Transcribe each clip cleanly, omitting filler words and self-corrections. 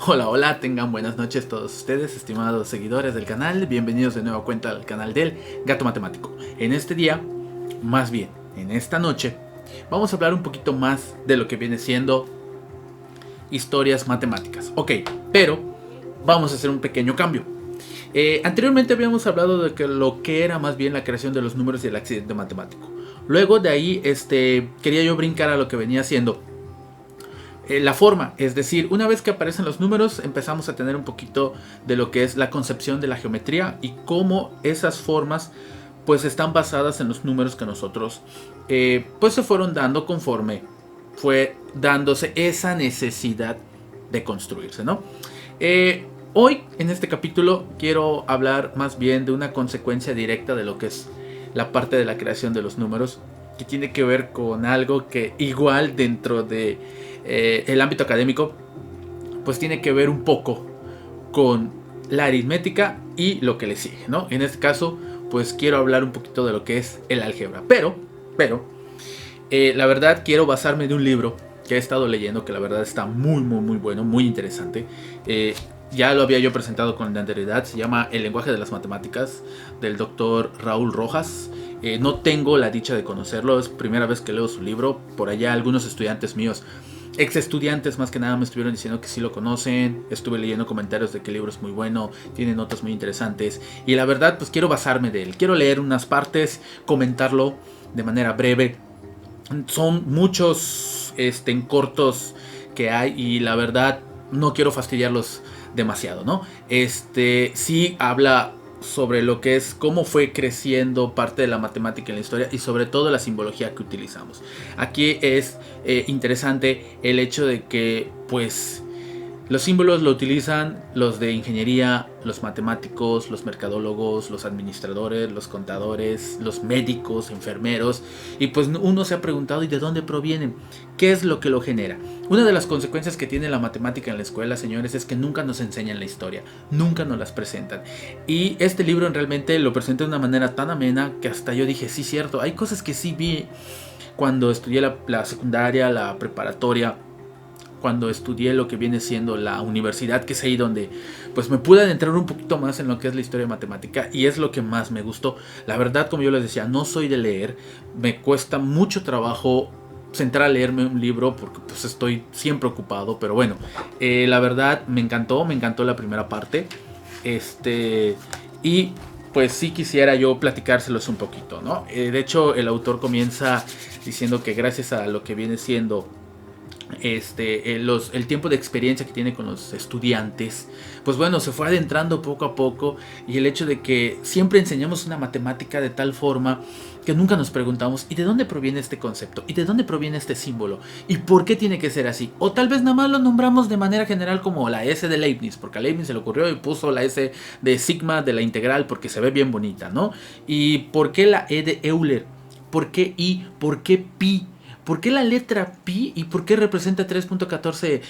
Hola, hola, tengan buenas noches todos ustedes, estimados seguidores del canal. Bienvenidos de nueva cuenta al canal del Gato Matemático. En este día, más bien, en esta noche, vamos a hablar un poquito más de lo que viene siendo historias matemáticas. Ok, pero vamos a hacer un pequeño cambio. Anteriormente habíamos hablado de que lo que era más bien la creación de los números y el accidente matemático. Luego de ahí quería yo brincar a lo que venía siendo la forma, es decir, una vez que aparecen los números empezamos a tener un poquito de lo que es la concepción de la geometría y cómo esas formas pues están basadas en los números que nosotros pues se fueron dando conforme fue dándose esa necesidad de construirse, ¿no? Hoy en este capítulo quiero hablar más bien de una consecuencia directa de lo que es la parte de la creación de los números, que tiene que ver con algo que igual dentro de el ámbito académico pues tiene que ver un poco con la aritmética y lo que le sigue, ¿no? En este caso pues quiero hablar un poquito de lo que es el álgebra, pero la verdad quiero basarme de un libro que he estado leyendo, que la verdad está muy bueno, muy interesante. Ya lo había yo presentado con anterioridad. Se llama El lenguaje de las matemáticas, del doctor Raúl Rojas. No tengo la dicha de conocerlo, es primera vez que leo su libro. Por allá algunos estudiantes míos, ex estudiantes más que nada, me estuvieron diciendo que sí lo conocen. Estuve leyendo comentarios de que el libro es muy bueno, tiene notas muy interesantes. Y la verdad pues quiero basarme de él. Quiero leer unas partes, comentarlo de manera breve. Son muchos en cortos que hay y la verdad no quiero fastidiarlos demasiado, ¿no? Sí habla sobre lo que es cómo fue creciendo parte de la matemática en la historia y sobre todo la simbología que utilizamos. Aquí es interesante el hecho de que pues los símbolos lo utilizan los de ingeniería, los matemáticos, los mercadólogos, los administradores, los contadores, los médicos, enfermeros. Y pues uno se ha preguntado, ¿y de dónde provienen? ¿Qué es lo que lo genera? Una de las consecuencias que tiene la matemática en la escuela, señores, es que nunca nos enseñan la historia, nunca nos las presentan. Y este libro realmente lo presenta de una manera tan amena que hasta yo dije, sí, cierto, hay cosas que sí vi cuando estudié la secundaria, la preparatoria, cuando estudié lo que viene siendo la universidad, que es ahí donde pues me pude adentrar un poquito más en lo que es la historia matemática y es lo que más me gustó. La verdad, como yo les decía, no soy de leer, me cuesta mucho trabajo centrar a leerme un libro porque pues estoy siempre ocupado, pero bueno, la verdad me encantó la primera parte, y pues sí quisiera yo platicárselos un poquito, ¿no? De hecho el autor comienza diciendo que gracias a lo que viene siendo el tiempo de experiencia que tiene con los estudiantes, pues bueno, se fue adentrando poco a poco, y el hecho de que siempre enseñamos una matemática de tal forma que nunca nos preguntamos ¿y de dónde proviene este concepto? ¿Y de dónde proviene este símbolo? ¿Y por qué tiene que ser así? O tal vez nada más lo nombramos de manera general como la S de Leibniz, porque a Leibniz se le ocurrió y puso la S de sigma de la integral porque se ve bien bonita, ¿no? ¿Y por qué la E de Euler? ¿Por qué I? ¿Por qué pi? ¿Por qué la letra pi y por qué representa 3.14,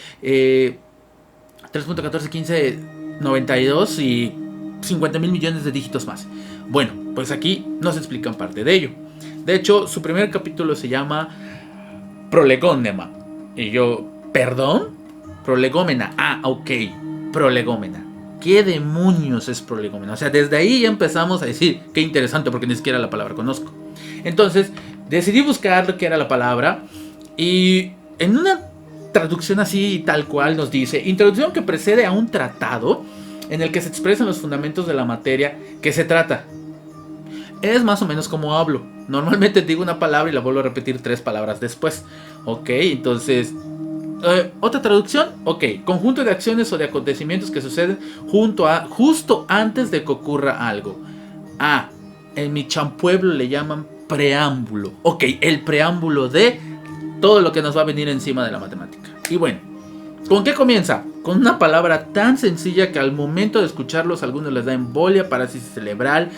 15, 92 y 50 mil millones de dígitos más? Bueno, pues aquí nos explican parte de ello. De hecho, su primer capítulo se llama Prolegónema. Y yo, ¿perdón? Prolegómena. Ah, ok, prolegómena. ¿Qué demonios es prolegómena? O sea, desde ahí ya empezamos a decir, qué interesante, porque ni siquiera la palabra conozco. Entonces decidí buscar qué era la palabra y en una traducción así tal cual nos dice: introducción que precede a un tratado en el que se expresan los fundamentos de la materia que se trata. Es más o menos como hablo. Normalmente digo una palabra y la vuelvo a repetir 3 palabras después. Ok, entonces otra traducción, ok, conjunto de acciones o de acontecimientos que suceden justo antes de que ocurra algo. Ah, en mi champueblo le llaman preámbulo. Ok, el preámbulo de todo lo que nos va a venir encima de la matemática. Y bueno, ¿con qué comienza? Con una palabra tan sencilla que al momento de escucharlos a algunos les da embolia, parálisis cerebral,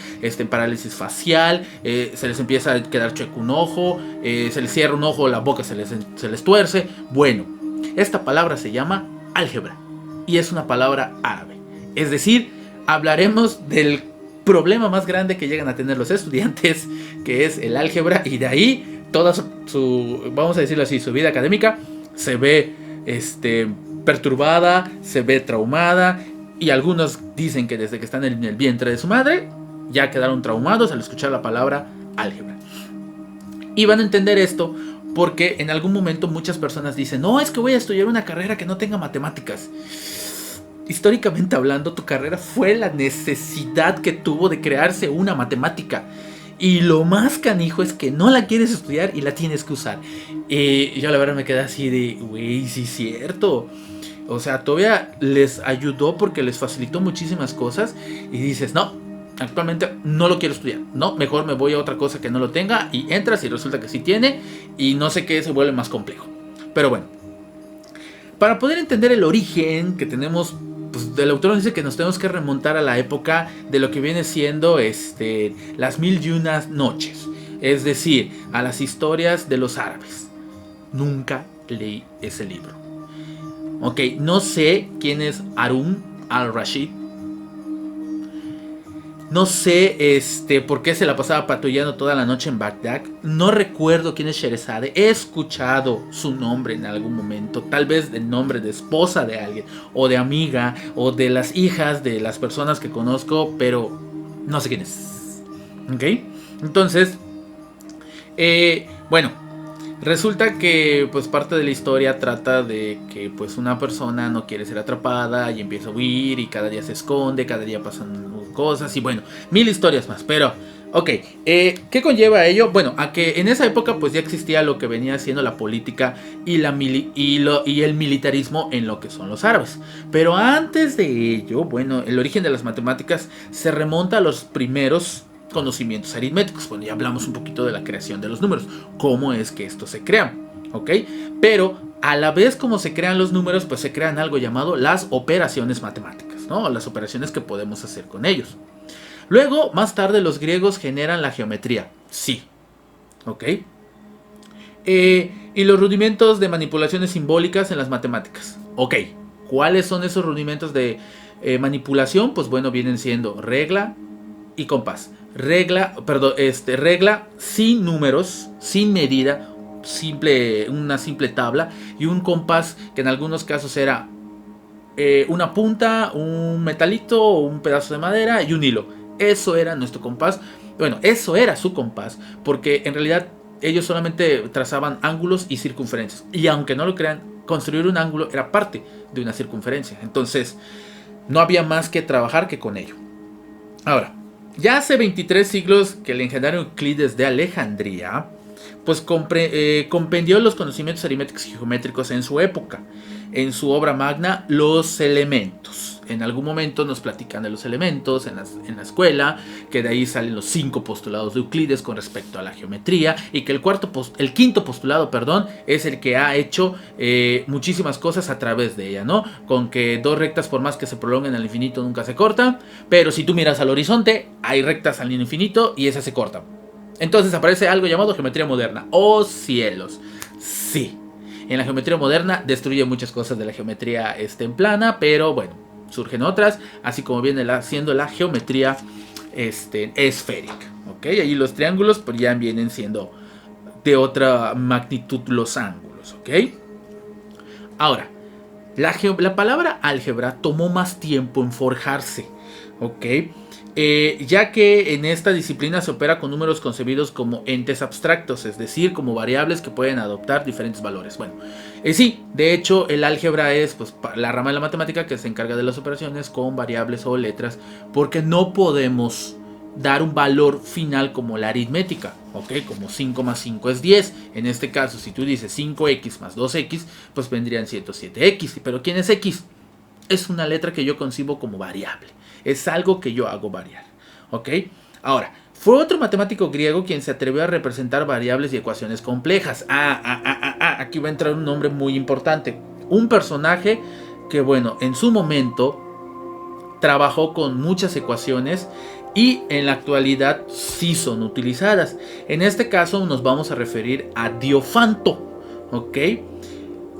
parálisis facial, se les empieza a quedar chueco un ojo, se les cierra un ojo, la boca se les tuerce. Bueno, esta palabra se llama álgebra y es una palabra árabe. Es decir, hablaremos del problema más grande que llegan a tener los estudiantes, que es el álgebra, y de ahí toda su, vamos a decirlo así, su vida académica se ve perturbada, se ve traumada, y algunos dicen que desde que están en el vientre de su madre ya quedaron traumados al escuchar la palabra álgebra. Y van a entender esto porque en algún momento muchas personas dicen: no, es que voy a estudiar una carrera que no tenga matemáticas. Históricamente hablando, tu carrera fue la necesidad que tuvo de crearse una matemática. Y lo más canijo es que no la quieres estudiar y la tienes que usar. Yo la verdad me quedé así de, güey, sí es cierto. O sea, todavía les ayudó porque les facilitó muchísimas cosas. Y dices, no, actualmente no lo quiero estudiar. No, mejor me voy a otra cosa que no lo tenga. Y entras y resulta que sí tiene. Y no sé qué, se vuelve más complejo. Pero bueno, para poder entender el origen que tenemos, pues, del autor, dice que nos tenemos que remontar a la época de lo que viene siendo las 1001 noches. Es decir, a las historias de los árabes. Nunca leí ese libro. Ok, no sé quién es Harun al-Rashid. No sé por qué se la pasaba patrullando toda la noche en Bagdad. No recuerdo quién es Sherazade. He escuchado su nombre en algún momento. Tal vez el nombre de esposa de alguien, o de amiga, o de las hijas de las personas que conozco, pero no sé quién es. Ok, entonces, bueno, resulta que pues parte de la historia trata de que pues una persona no quiere ser atrapada y empieza a huir y cada día se esconde, cada día pasan cosas y bueno, mil historias más, pero ok, ¿qué conlleva ello? Bueno, a que en esa época pues ya existía lo que venía siendo la política y el militarismo en lo que son los árabes. Pero antes de ello, bueno, el origen de las matemáticas se remonta a los primeros conocimientos aritméticos. Bueno, ya hablamos un poquito de la creación de los números, cómo es que estos se crean, ¿ok? Pero a la vez como se crean los números, pues se crean algo llamado las operaciones matemáticas, ¿no? Las operaciones que podemos hacer con ellos. Luego, más tarde, los griegos generan la geometría, sí, ¿ok? Y los rudimentos de manipulaciones simbólicas en las matemáticas, ¿ok? ¿Cuáles son esos rudimentos de manipulación? Pues bueno, vienen siendo regla y compás. Regla sin números, sin medida, una simple tabla, y un compás que en algunos casos era una punta, un metalito o un pedazo de madera y un hilo. Eso era nuestro compás. Bueno, eso era su compás, porque en realidad ellos solamente trazaban ángulos y circunferencias, y aunque no lo crean, construir un ángulo era parte de una circunferencia. Entonces no había más que trabajar que con ello. Ahora, ya hace 23 siglos que el ingeniero Euclides de Alejandría pues compendió los conocimientos aritméticos y geométricos en su época, en su obra magna Los Elementos. En algún momento nos platican de los elementos en la escuela, que de ahí salen los 5 postulados de Euclides con respecto a la geometría, y que el quinto postulado, es el que ha hecho muchísimas cosas a través de ella, ¿no? Con que 2 rectas, por más que se prolonguen al infinito, nunca se cortan, pero si tú miras al horizonte, hay rectas al infinito y esas se cortan. Entonces aparece algo llamado geometría moderna. ¡Oh cielos! Sí, en la geometría moderna destruye muchas cosas de la geometría en plana, pero bueno, surgen otras, así como viene siendo la geometría esférica. ¿Ok? Ahí los triángulos pues ya vienen siendo de otra magnitud los ángulos. ¿Ok? Ahora, la palabra álgebra tomó más tiempo en forjarse. ¿Ok? Ya que en esta disciplina se opera con números concebidos como entes abstractos, es decir, como variables que pueden adoptar diferentes valores. Bueno, sí, de hecho el álgebra es pues, la rama de la matemática que se encarga de las operaciones con variables o letras, porque no podemos dar un valor final como la aritmética, ¿ok? Como 5 más 5 es 10. En este caso, si tú dices 5x más 2x, pues vendrían 107x. ¿Pero quién es x? Es una letra que yo concibo como variable. Es algo que yo hago variar, ¿ok? Ahora, fue otro matemático griego quien se atrevió a representar variables y ecuaciones complejas. Aquí va a entrar un nombre muy importante. Un personaje que, bueno, en su momento trabajó con muchas ecuaciones y en la actualidad sí son utilizadas. En este caso nos vamos a referir a Diofanto, ¿ok?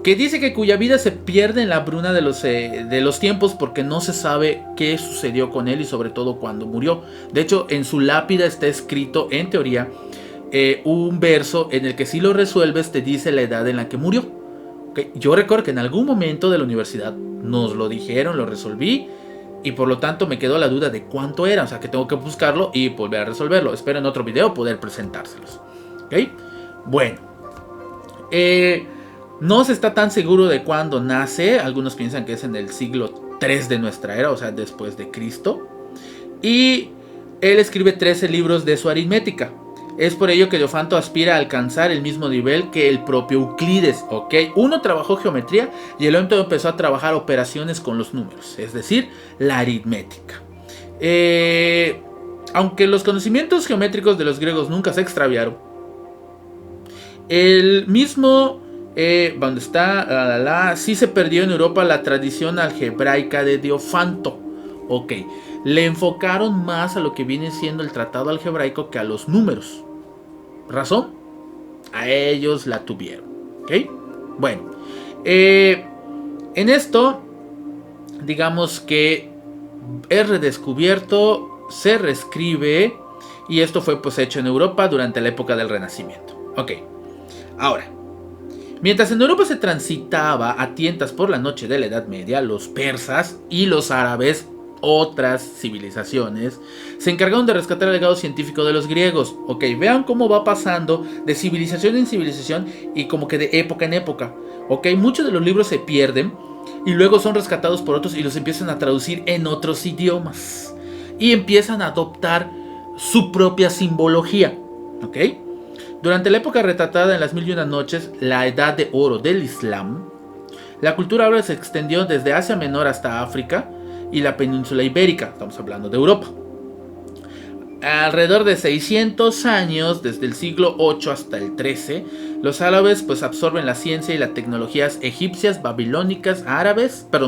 Que dice que cuya vida se pierde en la bruna de los tiempos porque no se sabe qué sucedió con él y sobre todo cuándo murió. De hecho, en su lápida está escrito, en teoría, un verso en el que si lo resuelves te dice la edad en la que murió. ¿Okay? Yo recuerdo que en algún momento de la universidad nos lo dijeron, lo resolví, y por lo tanto me quedó la duda de cuánto era. O sea que tengo que buscarlo y volver a resolverlo. Espero en otro video poder presentárselos. ¿Okay? Bueno. No se está tan seguro de cuándo nace. Algunos piensan que es en el siglo 3 de nuestra era, o sea, después de Cristo. Y él escribe 13 libros de su aritmética. Es por ello que Diofanto aspira a alcanzar el mismo nivel que el propio Euclides, ¿ok? Uno trabajó geometría y el otro empezó a trabajar operaciones con los números, es decir, la aritmética. Aunque los conocimientos geométricos de los griegos nunca se extraviaron, el mismo, donde está, sí se perdió en Europa la tradición algebraica de Diofanto, ¿ok? Le enfocaron más a lo que viene siendo el tratado algebraico que a los números. ¿Razón? A ellos la tuvieron. ¿Ok? Bueno. En esto, digamos que es redescubierto, se reescribe, y esto fue pues hecho en Europa durante la época del Renacimiento. Ok. Ahora, mientras en Europa se transitaba a tientas por la noche de la Edad Media, los persas y los árabes, otras civilizaciones, se encargaron de rescatar el legado científico de los griegos. Ok, vean cómo va pasando de civilización en civilización y como que de época en época. Ok, muchos de los libros se pierden y luego son rescatados por otros y los empiezan a traducir en otros idiomas y empiezan a adoptar su propia simbología. Ok, durante la época retratada en las Mil y Una Noches, la edad de oro del Islam, la cultura árabe se extendió desde Asia Menor hasta África y la península ibérica, estamos hablando de Europa. Alrededor de 600 años, desde el siglo 8 hasta el 13, los árabes pues absorben la ciencia y las tecnologías egipcias, babilónicas,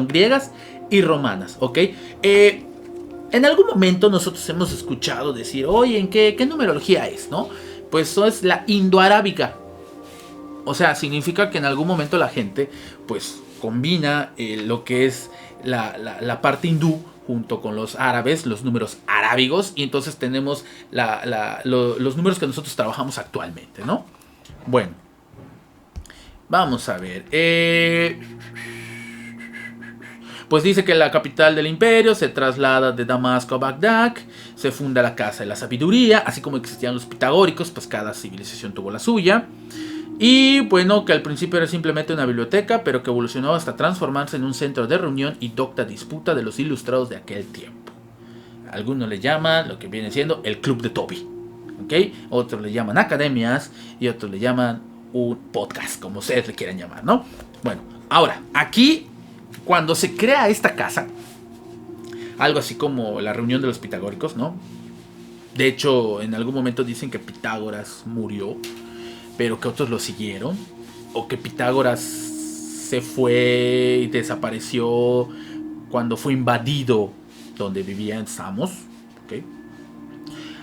griegas y romanas, ¿ok? En algún momento nosotros hemos escuchado decir, oye, ¿en qué numerología es, no? Pues eso es la indoarábica. O sea, significa que en algún momento la gente pues combina lo que es la parte hindú junto con los árabes, los números arábigos, y entonces tenemos los números que nosotros trabajamos actualmente, ¿no? Bueno, vamos a ver. Pues dice que la capital del imperio se traslada de Damasco a Bagdad, se funda la Casa de la Sabiduría, así como existían los pitagóricos, pues cada civilización tuvo la suya. Y bueno, que al principio era simplemente una biblioteca, pero que evolucionó hasta transformarse en un centro de reunión y docta disputa de los ilustrados de aquel tiempo. Algunos le llaman lo que viene siendo el Club de Toby, ¿ok? Otros le llaman academias y otros le llaman un podcast, como ustedes le quieran llamar, ¿no? Bueno, ahora, aquí, cuando se crea esta casa, algo así como la reunión de los pitagóricos, ¿no? De hecho, en algún momento dicen que Pitágoras murió, pero que otros lo siguieron, o que Pitágoras se fue y desapareció cuando fue invadido donde vivía en Samos, ¿okay?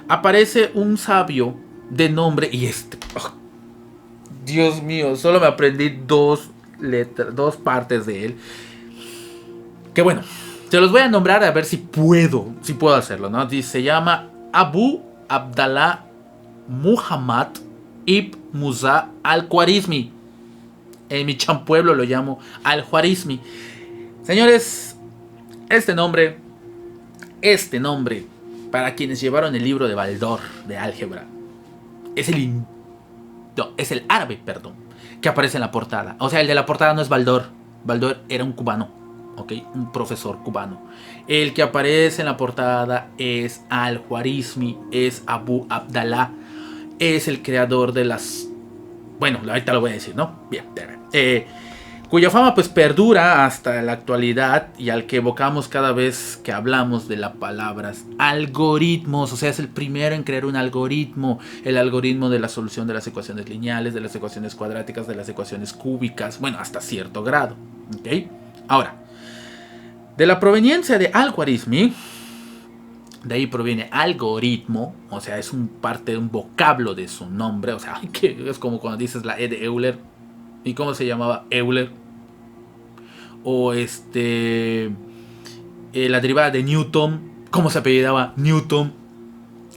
Aparece un sabio de nombre, y Dios mío, solo me aprendí dos partes de él, que bueno, se los voy a nombrar a ver si puedo hacerlo, ¿no? Se llama Abu Abdallah Muhammad Ibn Musa al-Khwarizmi. En mi champueblo lo llamo al-Khwarizmi. Señores, este nombre, para quienes llevaron el libro de Baldor de álgebra, es el árabe, que aparece en la portada. O sea, el de la portada no es Baldor. Baldor era un cubano, ¿ok? Un profesor cubano. El que aparece en la portada es al-Khwarizmi, es Abu Abdallah. Es el creador de las... Bueno, ahorita lo voy a decir, ¿no? Bien, cuya fama pues perdura hasta la actualidad y al que evocamos cada vez que hablamos de las palabras algoritmos. O sea, es el primero en crear un algoritmo. El algoritmo de la solución de las ecuaciones lineales, de las ecuaciones cuadráticas, de las ecuaciones cúbicas. Bueno, hasta cierto grado, ¿ok? Ahora, de la proveniencia de al-Khwarizmi, de ahí proviene algoritmo, o sea, es parte de un vocablo de su nombre, o sea, que es como cuando dices la E de Euler. ¿Y cómo se llamaba Euler? O la derivada de Newton, ¿cómo se apellidaba Newton?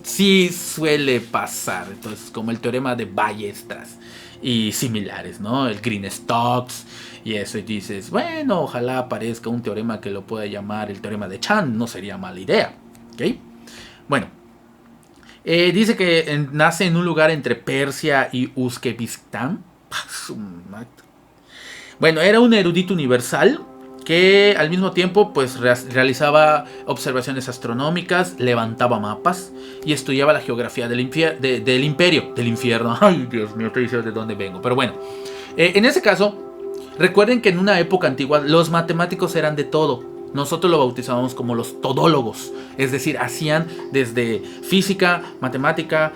sí suele pasar. Entonces, como el teorema de Ballestras y similares, ¿no? El Green-Stokes y eso. Y dices, bueno, ojalá aparezca un teorema que lo pueda llamar el teorema de Chern. No sería mala idea. ¿Ok? Bueno. Dice que nace en un lugar entre Persia y Uzbekistán. Bueno, era un erudito universal que al mismo tiempo pues realizaba observaciones astronómicas, levantaba mapas y estudiaba la geografía del imperio, del infierno. Ay, Dios mío, estoy diciendo de dónde vengo. Pero bueno, en ese caso, recuerden que en una época antigua los matemáticos eran de todo. Nosotros lo bautizábamos como los todólogos, es decir, hacían desde física, matemática,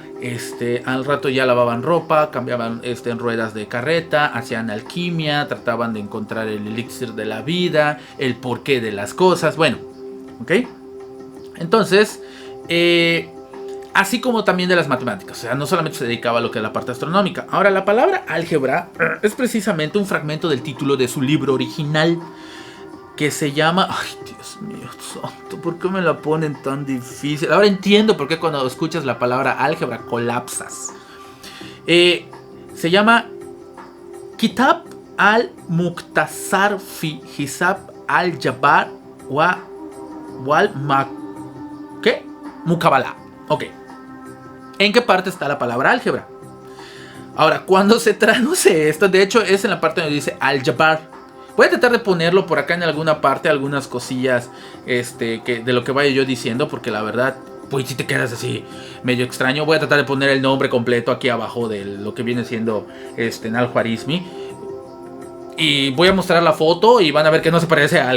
al rato ya lavaban ropa, cambiaban en ruedas de carreta, hacían alquimia, trataban de encontrar el elixir de la vida, el porqué de las cosas, bueno, ¿ok? Entonces, así como también de las matemáticas, o sea, no solamente se dedicaba a lo que es la parte astronómica. Ahora, la palabra álgebra es precisamente un fragmento del título de su libro original, que se llama... Ay, Dios mío santo, ¿por qué me la ponen tan difícil? Ahora entiendo por qué cuando escuchas la palabra álgebra colapsas. Se llama Kitab al-Muqtasar fi Hisab al-Jabbar wal ¿qué? Muqabala. Ok. ¿En qué parte está la palabra álgebra? Ahora, cuando se traduce esto, de hecho es en la parte donde dice al-Jabbar. Voy a tratar de ponerlo por acá en alguna parte, algunas cosillas de lo que vaya yo diciendo, porque la verdad, pues si te quedas así medio extraño, voy a tratar de poner el nombre completo aquí abajo de lo que viene siendo en Al-Khwarizmi. Y voy a mostrar la foto y van a ver que no se parece a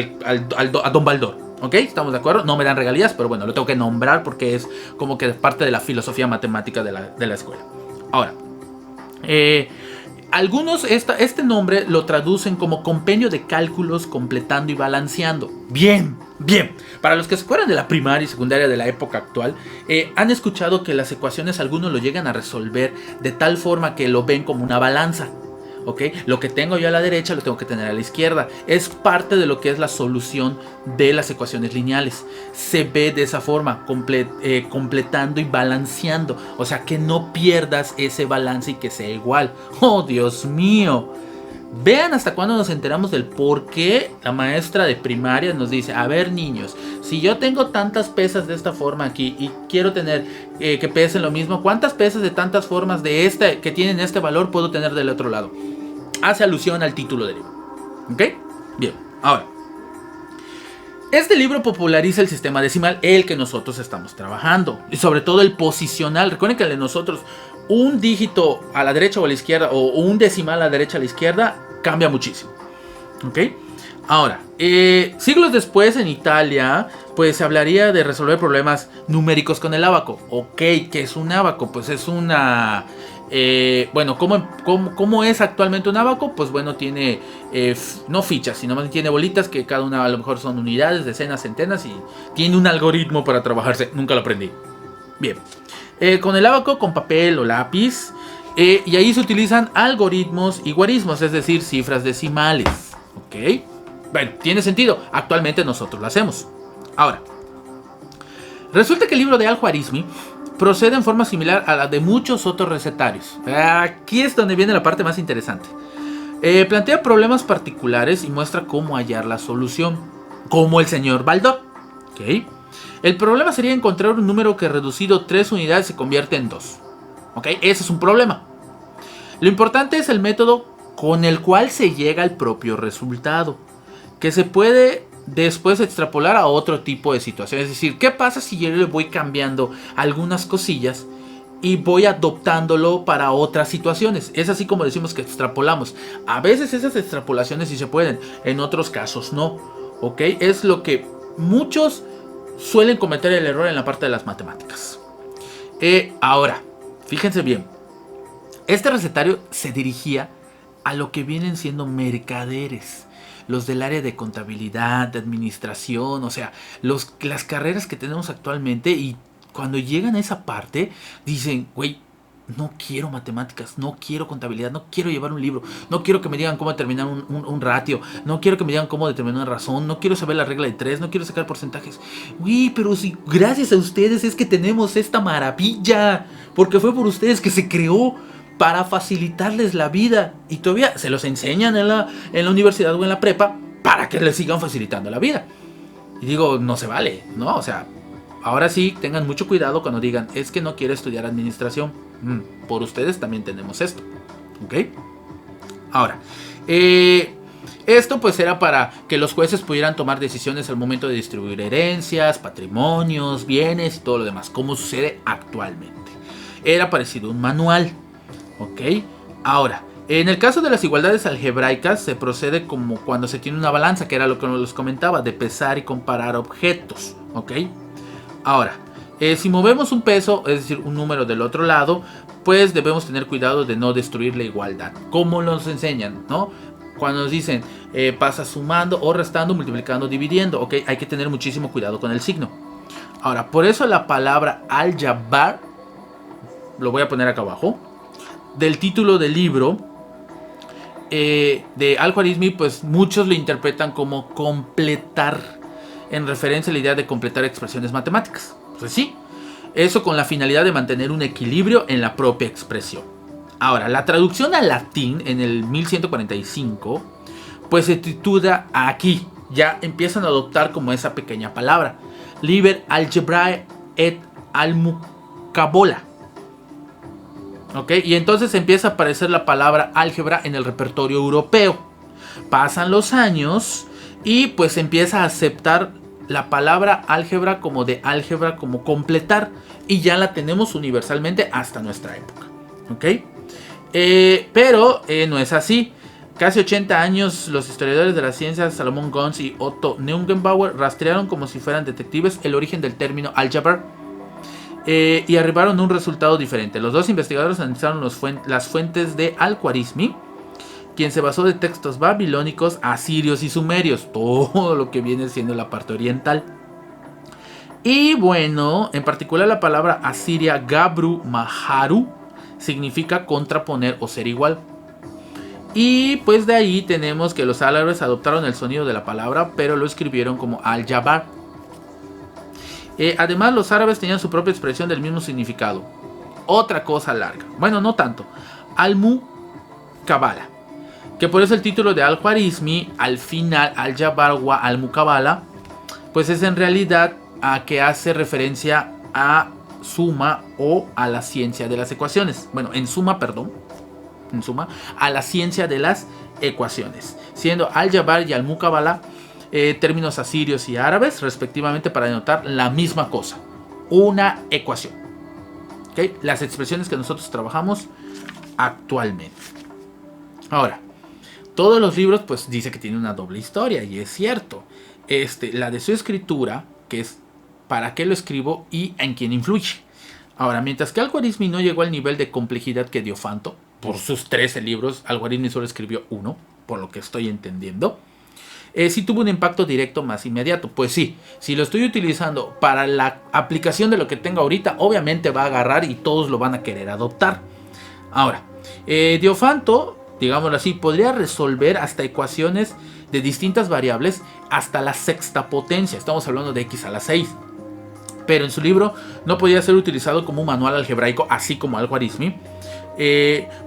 Don Baldor. ¿Ok? ¿Estamos de acuerdo? No me dan regalías, pero bueno, lo tengo que nombrar porque es como que parte de la filosofía matemática de la escuela. Ahora, algunos este nombre lo traducen como compendio de cálculos completando y balanceando. Bien, bien. Para los que se acuerdan de la primaria y secundaria de la época actual, han escuchado que las ecuaciones algunos lo llegan a resolver de tal forma que lo ven como una balanza. ¿Ok? Lo que tengo yo a la derecha lo tengo que tener a la izquierda. Es parte de lo que es la solución de las ecuaciones lineales. Se ve de esa forma, completando y balanceando. O sea, que no pierdas ese balance y que sea igual. ¡Oh, Dios mío! Vean hasta cuándo nos enteramos del por qué la maestra de primaria nos dice: a ver, niños, si yo tengo tantas pesas de esta forma aquí y quiero tener que pesen lo mismo, ¿cuántas pesas de tantas formas de que tienen este valor puedo tener del otro lado? Hace alusión al título del libro. ¿Ok? Bien, ahora, este libro populariza el sistema decimal, el que nosotros estamos trabajando, y sobre todo el posicional. Recuerden que el de nosotros, un dígito a la derecha o a la izquierda, o un decimal a la derecha o a la izquierda, cambia muchísimo. ¿Ok? Ahora, siglos después en Italia, pues se hablaría de resolver problemas numéricos con el ábaco. Ok, ¿qué es un ábaco? Pues es una... bueno, ¿cómo es actualmente un ábaco? Pues bueno, tiene no fichas, sino más tiene bolitas que cada una a lo mejor son unidades, decenas, centenas, y tiene un algoritmo para trabajarse. Nunca lo aprendí. Bien, con el ábaco, con papel o lápiz, y ahí se utilizan algoritmos y guarismos, es decir, cifras decimales. Ok, bueno, tiene sentido. Actualmente nosotros lo hacemos. Ahora, resulta que el libro de Al-Khwarizmi procede en forma similar a la de muchos otros recetarios. Aquí es donde viene la parte más interesante. Plantea problemas particulares y muestra cómo hallar la solución, como el señor Baldor. ¿Okay? El problema sería encontrar un número que reducido 3 unidades se convierte en 2. ¿Okay? Ese es un problema. Lo importante es el método con el cual se llega al propio resultado, que se puede después extrapolar a otro tipo de situaciones. Es decir, ¿qué pasa si yo le voy cambiando algunas cosillas y voy adoptándolo para otras situaciones? Es así como decimos que extrapolamos. A veces esas extrapolaciones sí se pueden, en otros casos no. ¿Ok? Es lo que muchos suelen cometer el error en la parte de las matemáticas. Ahora, fíjense bien. Este recetario se dirigía a lo que vienen siendo mercaderes, los del área de contabilidad, de administración, o sea, las carreras que tenemos actualmente. Y cuando llegan a esa parte, dicen, güey, no quiero matemáticas, no quiero contabilidad, no quiero llevar un libro, no quiero que me digan cómo determinar un ratio, no quiero que me digan cómo determinar una razón, no quiero saber la regla de 3, no quiero sacar porcentajes. Uy, pero si gracias a ustedes es que tenemos esta maravilla, porque fue por ustedes que se creó para facilitarles la vida, y todavía se los enseñan en la universidad o en la prepa para que les sigan facilitando la vida. Y digo, no se vale, ¿no? O sea, ahora sí, tengan mucho cuidado cuando digan, es que no quiero estudiar administración. Por ustedes también tenemos esto, ¿ok? Ahora, esto pues era para que los jueces pudieran tomar decisiones al momento de distribuir herencias, patrimonios, bienes y todo lo demás, como sucede actualmente. Era parecido a un manual, ¿ok? Ahora, en el caso de las igualdades algebraicas se procede como cuando se tiene una balanza, que era lo que les comentaba, de pesar y comparar objetos, ¿ok? Ahora, si movemos un peso, es decir, un número del otro lado, pues debemos tener cuidado de no destruir la igualdad. ¿Cómo nos enseñan, no? Cuando nos dicen, pasa sumando o restando, multiplicando, dividiendo, ¿ok? Hay que tener muchísimo cuidado con el signo. Ahora, por eso la palabra al-Jabr, lo voy a poner acá abajo, del título del libro de Al-Khwarizmi, pues muchos lo interpretan como completar, en referencia a la idea de completar expresiones matemáticas. Pues sí, eso con la finalidad de mantener un equilibrio en la propia expresión. Ahora, la traducción al latín en el 1145, pues se titula aquí, ya empiezan a adoptar como esa pequeña palabra, Liber Algebrae et Almucabola. ¿Ok? Y entonces empieza a aparecer la palabra álgebra en el repertorio europeo. Pasan los años y pues empieza a aceptar la palabra álgebra como de álgebra, como completar, y ya la tenemos universalmente hasta nuestra época. ¿Ok? Pero no es así. Casi 80 años los historiadores de la ciencia Salomon Gons y Otto Neugebauer rastrearon como si fueran detectives el origen del término álgebra. Y arribaron a un resultado diferente. Los dos investigadores analizaron las fuentes de Al-Khwarizmi, quien se basó de textos babilónicos, asirios y sumerios, todo lo que viene siendo la parte oriental. Y bueno, en particular la palabra asiria Gabru Maharu significa contraponer o ser igual. Y pues de ahí tenemos que los árabes adoptaron el sonido de la palabra, pero lo escribieron como Al-Jabr. Además, los árabes tenían su propia expresión del mismo significado. Otra cosa larga. Bueno, no tanto. Al-Muqabala. Que por eso el título de Al-Khwarizmi, al final, Al-Jabr wa Al-Muqabala, pues es en realidad a que hace referencia a suma o a la ciencia de las ecuaciones. Bueno, en suma, a la ciencia de las ecuaciones. Siendo Al-Jabr y Al-Muqabala términos asirios y árabes respectivamente para denotar la misma cosa, una ecuación. ¿Okay? Las expresiones que nosotros trabajamos actualmente. Ahora, todos los libros pues dice que tiene una doble historia, y es cierto. La de su escritura, que es para qué lo escribo y en quién influye. Ahora, mientras que Al-Khwarizmi no llegó al nivel de complejidad que Diofanto, por sus 13 libros, Al-Khwarizmi solo escribió uno, por lo que estoy entendiendo. Sí tuvo un impacto directo más inmediato. Pues sí, si lo estoy utilizando para la aplicación de lo que tengo ahorita, obviamente va a agarrar y todos lo van a querer adoptar. Ahora, Diofanto, digámoslo así, podría resolver hasta ecuaciones de distintas variables hasta la sexta potencia. Estamos hablando de x a la 6. Pero en su libro no podía ser utilizado como un manual algebraico, así como Al-Khwarizmi.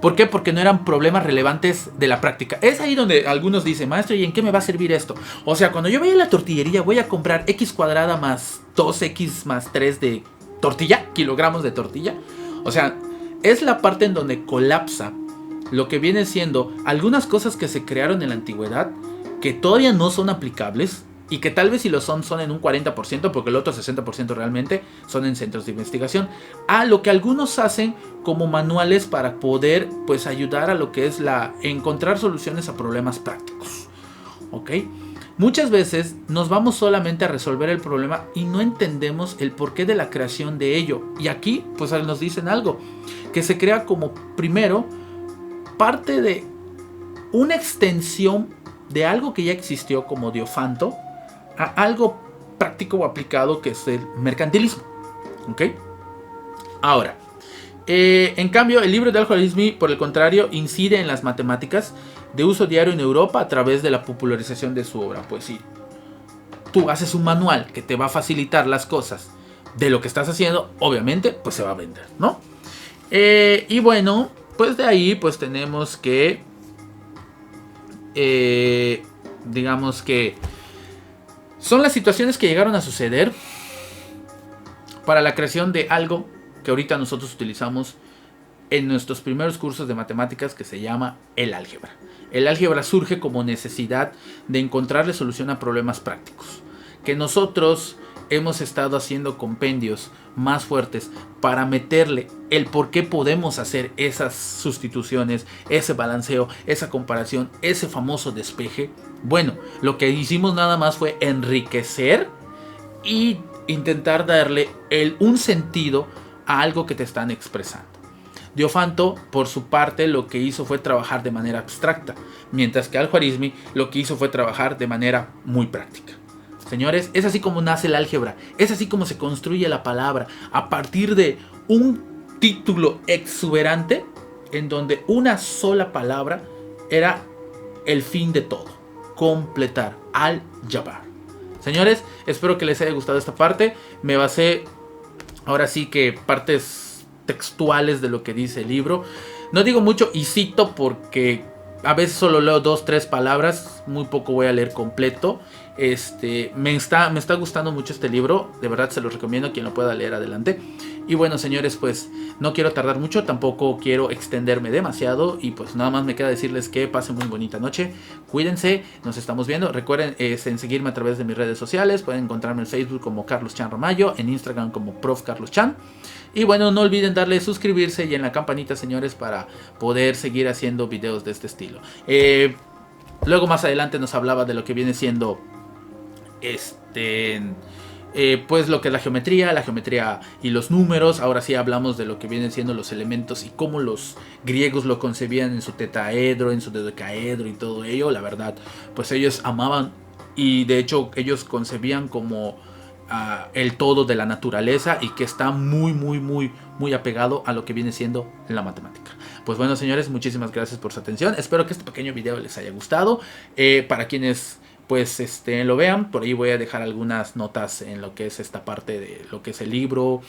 ¿Por qué? Porque no eran problemas relevantes de la práctica. Es ahí donde algunos dicen, maestro, ¿y en qué me va a servir esto? O sea, cuando yo vaya a la tortillería voy a comprar x cuadrada más 2x más 3 de tortilla, kilogramos de tortilla. O sea, es la parte en donde colapsa lo que viene siendo algunas cosas que se crearon en la antigüedad que todavía no son aplicables, y que tal vez si lo son en un 40%, porque el otro 60% realmente son en centros de investigación, a lo que algunos hacen como manuales para poder pues ayudar a lo que es encontrar soluciones a problemas prácticos. ¿Ok? Muchas veces nos vamos solamente a resolver el problema y no entendemos el porqué de la creación de ello. Y aquí pues nos dicen algo, que se crea como primero parte de una extensión de algo que ya existió como Diofanto, a algo práctico o aplicado, que es el mercantilismo. ¿Ok? Ahora, En cambio, el libro de Al-Khwarizmi, por el contrario, incide en las matemáticas de uso diario en Europa a través de la popularización de su obra. Pues sí, tú haces un manual que te va a facilitar las cosas de lo que estás haciendo, obviamente, pues se va a vender, ¿no? Y bueno, pues de ahí pues tenemos que, digamos que son las situaciones que llegaron a suceder para la creación de algo que ahorita nosotros utilizamos en nuestros primeros cursos de matemáticas, que se llama el álgebra. El álgebra surge como necesidad de encontrarle solución a problemas prácticos, que nosotros hemos estado haciendo compendios más fuertes para meterle el por qué podemos hacer esas sustituciones, ese balanceo, esa comparación, ese famoso despeje. Bueno, lo que hicimos nada más fue enriquecer y intentar darle un sentido a algo que te están expresando. Diofanto, por su parte, lo que hizo fue trabajar de manera abstracta, mientras que Al-Khwarizmi lo que hizo fue trabajar de manera muy práctica. Señores, es así como nace el álgebra, es así como se construye la palabra, a partir de un título exuberante en donde una sola palabra era el fin de todo: completar, al-Jabr. Señores, espero que les haya gustado esta parte. Me basé ahora sí que partes textuales de lo que dice el libro. No digo mucho y cito porque a veces solo leo 2-3 palabras, muy poco voy a leer completo. Me está gustando mucho este libro, de verdad se lo recomiendo, quien lo pueda leer adelante. Y bueno, señores, pues no quiero tardar mucho, tampoco quiero extenderme demasiado, y pues nada más me queda decirles que pasen muy bonita noche, cuídense, nos estamos viendo. Recuerden en seguirme a través de mis redes sociales, pueden encontrarme en Facebook como Carlos Chan Romayo, en Instagram como Prof. Carlos Chan. Y bueno, no olviden darle suscribirse y en la campanita, señores, para poder seguir haciendo videos de este estilo. Luego más adelante nos hablaba de lo que viene siendo pues lo que es la geometría y los números. Ahora sí hablamos de lo que vienen siendo los elementos y cómo los griegos lo concebían en su tetaedro, en su dodecaedro y todo ello. La verdad, pues ellos amaban, y de hecho ellos concebían como el todo de la naturaleza, y que está muy apegado a lo que viene siendo la matemática. Pues bueno, señores, muchísimas gracias por su atención. Espero que este pequeño video les haya gustado. Para quienes pues lo vean, por ahí voy a dejar algunas notas en lo que es esta parte de lo que es el libro,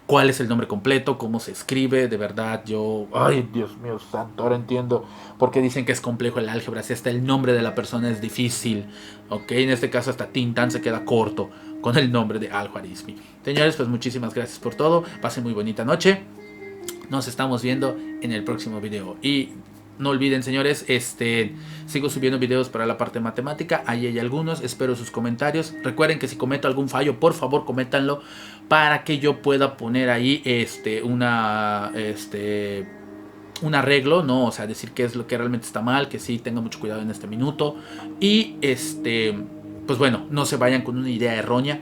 cuál es el nombre completo, cómo se escribe. De verdad, yo, ay, Dios mío santo, ahora entiendo por qué dicen que es complejo el álgebra, si hasta el nombre de la persona es difícil, ok, en este caso hasta Tintán se queda corto con el nombre de Al-Khwarizmi. Señores, pues muchísimas gracias por todo, pasen muy bonita noche, nos estamos viendo en el próximo video. Y no olviden, señores, sigo subiendo videos para la parte matemática, ahí hay algunos, espero sus comentarios. Recuerden que si cometo algún fallo, por favor coméntanlo para que yo pueda poner ahí un arreglo, ¿no? O sea, decir qué es lo que realmente está mal, que sí tenga mucho cuidado en este minuto. Y pues bueno, no se vayan con una idea errónea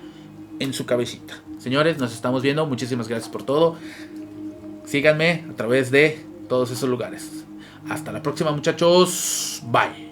en su cabecita. Señores, nos estamos viendo, muchísimas gracias por todo. Síganme a través de todos esos lugares. Hasta la próxima, muchachos. Bye.